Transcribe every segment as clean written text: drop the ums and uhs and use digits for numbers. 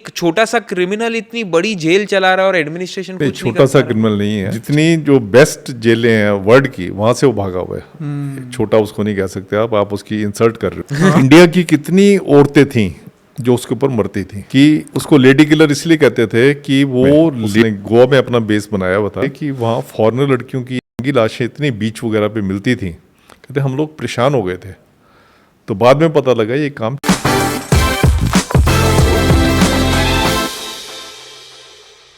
एक छोटा सा क्रिमिनल इतनी बड़ी जेल चला रहा है और एडमिनिस्ट्रेशन कुछ नहीं छोटा सा क्रिमिनल नहीं है, जितनी जो बेस्ट जेलें हैं वर्ल्ड की वहां से वो भागा हुआ है। छोटा उसको नहीं कह सकते आप उसकी इंसल्ट कर रहे हो। इंडिया की कितनी औरतें थी जो उसके ऊपर मरती थी, कि उसको लेडी किलर इसलिए कहते थे कि वो उसने गोवा में अपना बेस बनाया हुआ था कि वहाँ फॉरेनर लड़कियों की नंगी लाशें इतनी बीच वगैरह पे मिलती थी, कहते हम लोग परेशान हो गए थे। तो बाद में पता लगा ये काम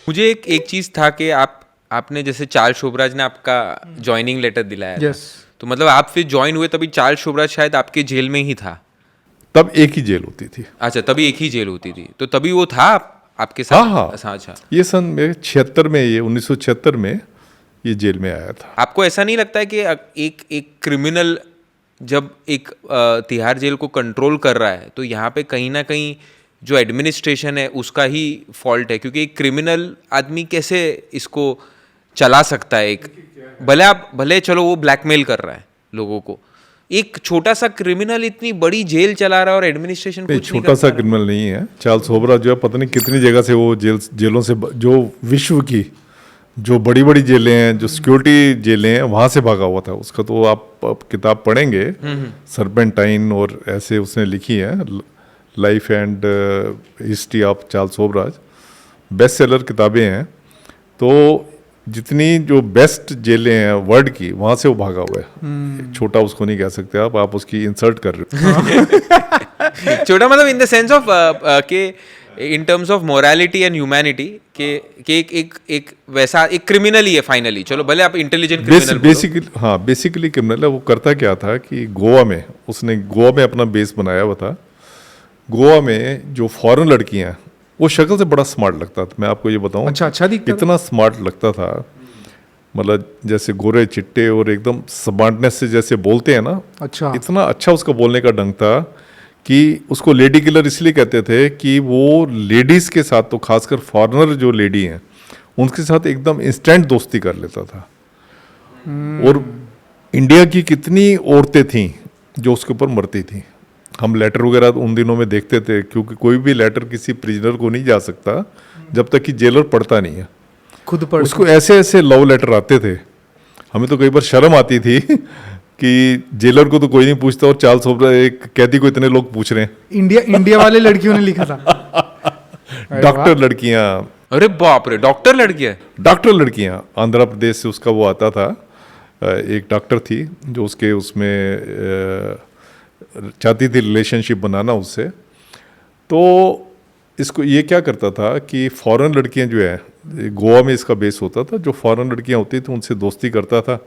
मुझे एक चीज था कि आपने जैसे चार्ल्स शोभराज ने आपका ज्वाइनिंग लेटर दिलाया था, तो मतलब आप फिर ज्वाइन हुए तभी चार्ल्स शोभराज शायद आपके जेल में ही था। तब एक ही जेल होती थी। अच्छा, तभी एक ही जेल होती थी, तो तभी वो था आपके साथ। हाँ। अच्छा, ये सन में 76 में, ये 1976 में ये जेल में आया था। आपको ऐसा नहीं लगता है कि एक क्रिमिनल जब एक तिहाड़ जेल को कंट्रोल कर रहा है तो यहाँ पे कहीं ना कहीं जो एडमिनिस्ट्रेशन है उसका ही फॉल्ट है? क्योंकि एक क्रिमिनल आदमी कैसे इसको चला सकता है? भले चलो वो ब्लैकमेल कर रहा है लोगों को, एक छोटा सा क्रिमिनल इतनी बड़ी जेल चला रहा है और एडमिनिस्ट्रेशन कुछ नहीं छोटा सा क्रिमिनल नहीं है। चार्ल्स शोभराज जो है पता नहीं कितनी जगह से वो जेलों से, जो विश्व की जो बड़ी बड़ी जेलें हैं, जो सिक्योरिटी जेलें हैं, वहां से भागा हुआ था। उसका तो आप किताब पढ़ेंगे, सर्पेंटाइन और ऐसे उसने लिखी है, life and history of Charles Sobhraj, best seller किताबें हैं। तो जितनी जो बेस्ट जेलें हैं वर्ल्ड की वहां से वो भागा हुआ है। छोटा उसको नहीं कह सकते आप उसकी इंसल्ट कर रहे हो। छोटा मतलब इन द सेंस ऑफ के in terms of morality and humanity के एक वैसा एक क्रिमिनल ही है फाइनली। चलो भले आप इंटेलिजेंट क्रिमिनल बेसिकली क्रिमिनल है। वो करता क्या था कि उसने गोवा में अपना बेस बनाया हुआ था। गोवा में जो फॉरेन लड़कियां हैं वो शक्ल से बड़ा स्मार्ट लगता था। मैं आपको ये बताऊं, अच्छा इतना स्मार्ट लगता था, मतलब जैसे गोरे चिट्टे और एकदम स्मार्टनेस से जैसे बोलते हैं ना, अच्छा इतना अच्छा उसका बोलने का ढंग था कि उसको लेडी किलर इसलिए कहते थे कि वो लेडीज के साथ, तो खासकर फॉरेनर जो लेडी हैं उनके साथ एकदम इंस्टेंट दोस्ती कर लेता था। और इंडिया की कितनी औरतें थीं जो उसके ऊपर मरती थी। हम लेटर वगैरह उन दिनों में देखते थे, क्योंकि कोई भी लेटर किसी प्रिजनर को नहीं जा सकता जब तक कि जेलर पढ़ता नहीं है। खुद पढ़ उसको ऐसे ऐसे लव लेटर आते थे, हमें तो कई बार शर्म आती थी कि जेलर को तो कोई नहीं पूछता और चार्ल्स शोभराज एक कैदी को इतने लोग पूछ रहे हैं। इंडिया वाले लड़कियों ने लिखा था। डॉक्टर लड़कियां, अरे बाप रे, डॉक्टर लड़कियां आंध्र प्रदेश से उसका वो आता था। एक डॉक्टर थी जो उसके उसमें चाहती थी रिलेशनशिप बनाना उससे। तो इसको ये क्या करता था कि फॉरेन लड़कियां जो है, गोवा में इसका बेस होता था, जो फॉरेन लड़कियां होती थी उनसे दोस्ती करता था।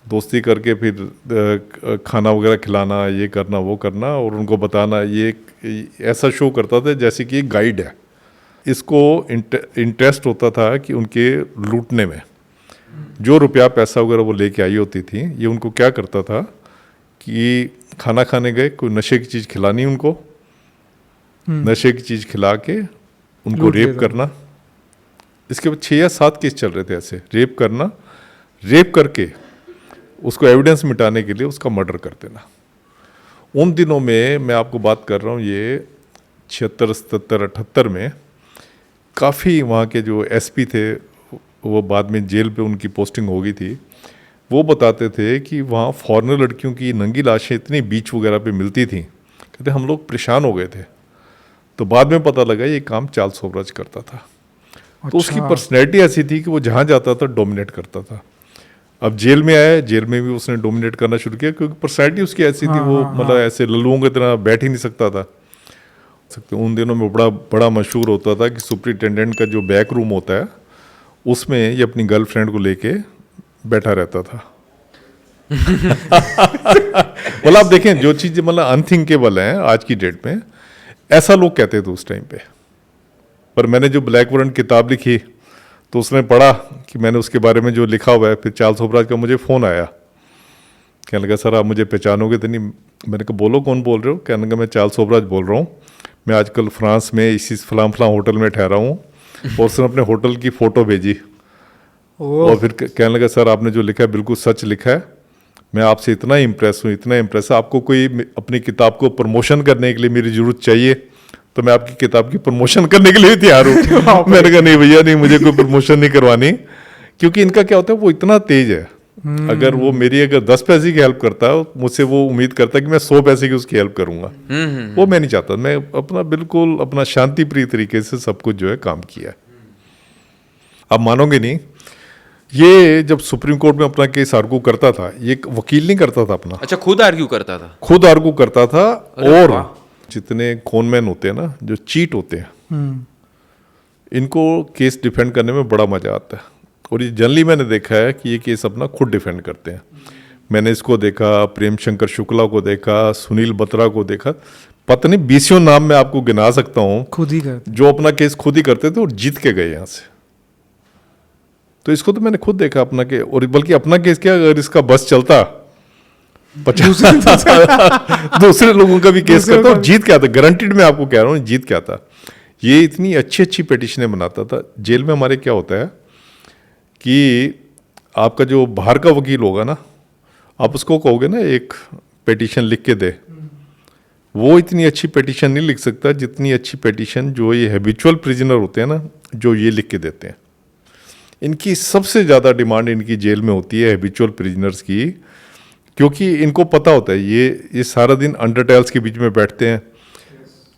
दोस्ती करके फिर खाना वगैरह खिलाना, ये करना वो करना, और उनको बताना, ये ऐसा शो करता था जैसे कि एक गाइड है। इसको इंटरेस्ट होता था कि उनके लूटने में, जो रुपया पैसा वगैरह वो लेके आई होती थी, ये उनको क्या करता था कि खाना खाने गए, कोई नशे की चीज़ खिलानी उनको, नशे की चीज़ खिला के उनको रेप करना। इसके बाद 6 या 7 केस चल रहे थे ऐसे, रेप करना, रेप करके उसको एविडेंस मिटाने के लिए उसका मर्डर कर देना। उन दिनों में मैं आपको बात कर रहा हूँ, ये 76, 77, 78 में काफ़ी वहाँ के जो एसपी थे, वो बाद में जेल पे उनकी पोस्टिंग हो गई थी, वो बताते थे कि वहाँ फॉरेनर लड़कियों की नंगी लाशें इतनी बीच वगैरह पे मिलती थी, कहते हम लोग परेशान हो गए थे। तो बाद में पता लगा ये काम चार्ल्स शोभराज करता था। तो उसकी पर्सनैलिटी ऐसी थी कि वो जहाँ जाता था डोमिनेट करता था। अब जेल में आया, जेल में भी उसने डोमिनेट करना शुरू किया, क्योंकि पर्सनैलिटी उसकी ऐसी थी, वो मतलब ऐसे लल्लुओं की तरह बैठ ही नहीं सकता था। उन दिनों में बड़ा मशहूर होता था कि सुपरिटेंडेंट का जो बैक रूम होता है उसमें ये अपनी गर्लफ्रेंड को लेके बैठा रहता था। मतलब आप देखें, जो चीज़ मतलब अनथिंकेबल है आज की डेट में, ऐसा लोग कहते थे उस टाइम पे। पर मैंने जो ब्लैक वॉरेंट किताब लिखी तो उसने पढ़ा कि मैंने उसके बारे में जो लिखा हुआ है, फिर चार्ल्स शोभराज का मुझे फ़ोन आया, कहने लगा सर आप मुझे पहचानोगे तो नहीं? मैंने कहा बोलो कौन बोल रहे हो? कहने लगा मैं चार्ल्स शोभराज बोल रहा हूँ, मैं आजकल फ्रांस में इसी फलां होटल में ठहरा हूँ। और उसने अपने होटल की फ़ोटो भेजी और फिर कहने लगा सर आपने जो लिखा है बिल्कुल सच लिखा है, मैं आपसे इतना इम्प्रेस हूँ, आपको कोई अपनी किताब को प्रमोशन करने के लिए मेरी ज़रूरत चाहिए तो मैं आपकी किताब की प्रमोशन करने के लिए तैयार हूँ। मैंने कहा नहीं भैया नहीं, मुझे कोई प्रमोशन नहीं करवानी, क्योंकि इनका क्या होता है वो इतना तेज है, अगर वो मेरी अगर 10 पैसे की हेल्प करता है मुझसे, वो उम्मीद करता है कि मैं 100 पैसे की उसकी हेल्प करूंगा। वो मैं नहीं चाहता, मैं अपना बिल्कुल अपना शांति प्रिय तरीके से सब कुछ जो है काम किया है। आप मानोगे नहीं, ये जब सुप्रीम कोर्ट में अपना केस आर्गू करता था, ये वकील नहीं करता था अपना, अच्छा, खुद आर्ग्यू करता था? खुद आर्गू करता था। अरे और वाह। जितने कॉनमैन होते हैं ना, जो चीट होते हैं, इनको केस डिफेंड करने में बड़ा मजा आता है। और ये जनरली मैंने देखा है कि ये केस अपना खुद डिफेंड करते हैं। मैंने इसको देखा, प्रेम शंकर शुक्ला को देखा, सुनील बत्रा को देखा, पता नहीं 20 नाम मैं आपको गिना सकता हूँ खुद ही करते। जो अपना केस खुद ही करते थे और जीत के गए यहाँ से। तो इसको तो मैंने खुद देखा अपना के, और बल्कि अपना केस क्या, अगर इसका बस चलता 50 दूसरे लोगों का भी केस दूसरे करता का और जीत के आता। गारंटीड मैं आपको कह रहा हूँ जीत के आता। ये इतनी अच्छी अच्छी पिटिशनें बनाता था। जेल में हमारे क्या होता है कि आपका जो बाहर का वकील होगा ना, आप उसको कहोगे ना एक पिटिशन लिख के दे, वो इतनी अच्छी पिटिशन नहीं लिख सकता जितनी अच्छी पिटिशन जो ये हैबिचुअल प्रिजनर होते हैं ना, जो ये लिख के देते हैं। इनकी सबसे ज़्यादा डिमांड इनकी जेल में होती है हैबिचुअल प्रिजनर्स की, क्योंकि इनको पता होता है ये सारा दिन अंडरटेल्स के बीच में बैठते हैं।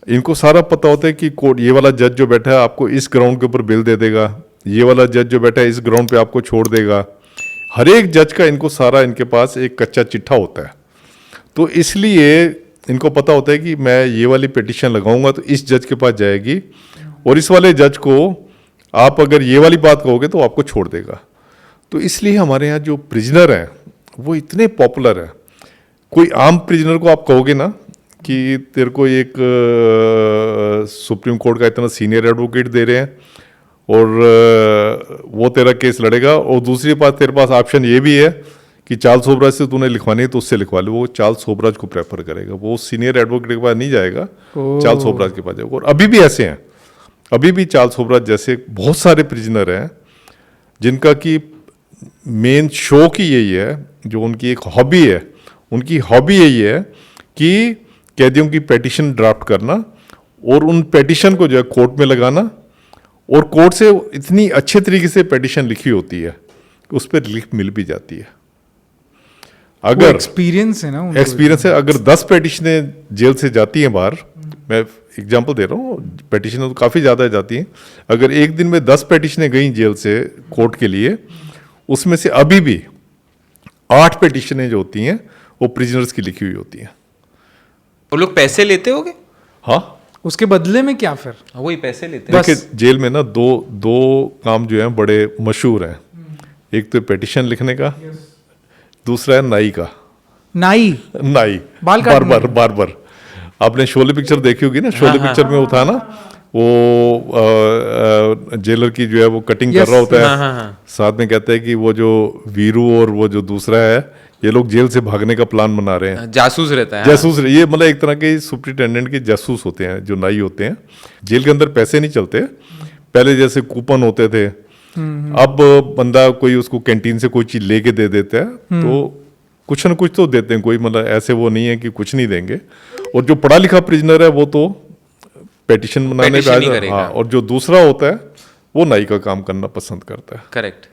इनको सारा पता होता है कि कोर्ट, ये वाला जज जो बैठा है आपको इस ग्राउंड के ऊपर बिल दे देगा, ये वाला जज जो बैठा है इस ग्राउंड पे आपको छोड़ देगा। हर एक जज का इनको सारा, इनके पास एक कच्चा चिट्ठा होता है। तो इसलिए इनको पता होता है कि मैं ये वाली पिटिशन लगाऊंगा तो इस जज के पास जाएगी, और इस वाले जज को आप अगर ये वाली बात कहोगे तो आपको छोड़ देगा। तो इसलिए हमारे यहाँ जो प्रिजनर हैं वो इतने पॉपुलर हैं। कोई आम प्रिजनर को आप कहोगे ना कि तेरे को एक सुप्रीम कोर्ट का इतना सीनियर एडवोकेट दे रहे हैं और वो तेरा केस लड़ेगा, और दूसरी बात तेरे पास ऑप्शन ये भी है कि चार्ल्स सोबराज से तूने लिखवानी है तो उससे लिखवा ले, वो चार्ल्स सोबराज को प्रेफर करेगा, वो सीनियर एडवोकेट के पास नहीं जाएगा, चार्ल्स सोबराज के पास जाएगा। और अभी भी ऐसे हैं, अभी भी चार्ल्स सोबराज जैसे बहुत सारे प्रिजनर हैं जिनका कि मेन शौक ही यही है, जो उनकी एक हॉबी है, उनकी हॉबी यही है कि कैदियों की पेटिशन ड्राफ्ट करना और उन पेटिशन को जो है कोर्ट में लगाना, और कोर्ट से इतनी अच्छे तरीके से पेटिशन लिखी होती है कि उस पर रिलीफ मिल भी जाती है। अगर एक्सपीरियंस है ना उनको। एक्सपीरियंस है, अगर 10 पेटिशनें जेल से जाती हैं बाहर, मैं एग्जांपल दे रहा हूँ, पेटिशनें तो काफ़ी ज़्यादा जाती हैं, अगर एक दिन में 10 पेटिशनें गई जेल से कोर्ट के लिए, उसमें से अभी भी 8 पेटिशनें जो होती हैं वो प्रिजनर्स की लिखी हुई होती हैं। वो लोग पैसे लेते होगे? हाँ, उसके बदले में क्या फिर? हाँ, वही पैसे लेते हैं। देखिए जेल में ना दो काम जो हैं बड़े मशहूर हैं। एक तो पेटिशन लिखने का, दूसरा है नाई का। नाई बाल काटने बार आपने शोले पिक्चर देखी होगी ना, शोले पिक्चर में वो था ना, वो जेलर की जो है वो कटिंग कर रहा होता है, साथ में कहता है कि वो जो वीरू और वो जो दूसरा है, ये लोग जेल से भागने का प्लान बना रहे हैं। जासूस रहता है। जासूस, ये मतलब एक तरह के सुपरिटेंडेंट के जासूस होते हैं जो नाई होते हैं। जेल के अंदर पैसे नहीं चलते, पहले जैसे कूपन होते थे, अब बंदा कोई उसको कैंटीन से कोई चीज लेके दे देता है तो कुछ न कुछ तो देते हैं, कोई मतलब ऐसे वो नहीं है कि कुछ नहीं देंगे। और जो पढ़ा लिखा प्रिजनर है वो तो पेटिशन बनाने पे पेटिशन ही करेगा। हाँ, और जो दूसरा होता है वो नाई का काम करना पसंद करता है। करेक्ट।